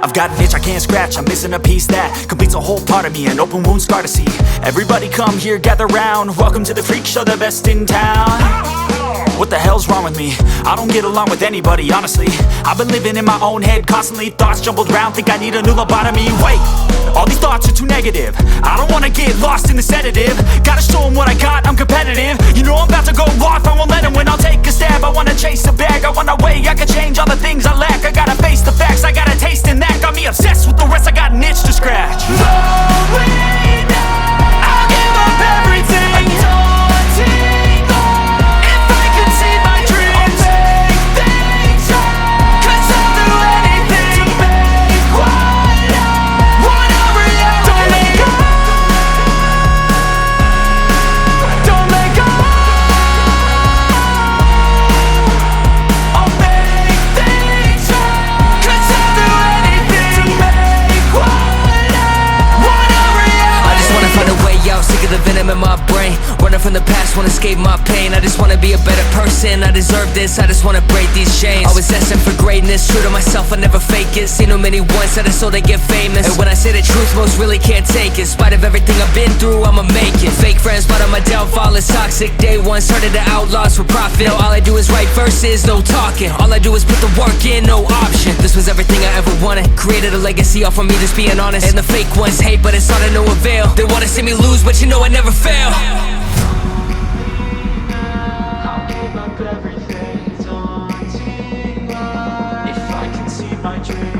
I've got an itch I can't scratch, I'm missing a piece that completes a whole part of me, an open wound scar to see. Everybody come here, gather round, welcome to the freak show, the best in town. What the hell's wrong with me? I don't get along with anybody, honestly. I've been living in my own head constantly, thoughts jumbled round, think I need a new lobotomy. Wait, all these thoughts are too negative, I don't wanna get lost in the sedative. Gotta show them what I got, I'm competitive. You know I'm about to go off, I won't let them win, I'll take a stab. I wanna chase a bag, I wanna weigh, I can change all the things I lack. I gotta face the facts, I got a taste in that. Got me obsessed with the rest, I got an itch to scratch. Going now, I'll give up everything. Daunting all, if I could see my dreams, I'll make things right. 'Cause I'll do anything to make what I want a reality. Don't let go, don't let go. I'll make things right. 'Cause I'll do anything to make what I want a reality. I just wanna find a way out, sick of the venom in my brain. Running from the past, wanna escape my pain. I just wanna be a better person, I deserve this. I just wanna break these chains. Always asking for greatness, true to myself, I never fake it. Seen too many once that I so they get famous. And when I say the truth, most really can't take it. In spite of everything I've been through, I'ma make it. Fake friends, but on my downfall is toxic. Day one, started the outlaws for profit. Now all I do is write verses, no talking. All I do is put the work in, no option. This was everything I ever wanted. Created a legacy off of me, just being honest. And the fake ones hate, but it's all to no avail. They wanna see me lose, but you know I never fail. I'll give up everything, daunting life, if I can see my dreams.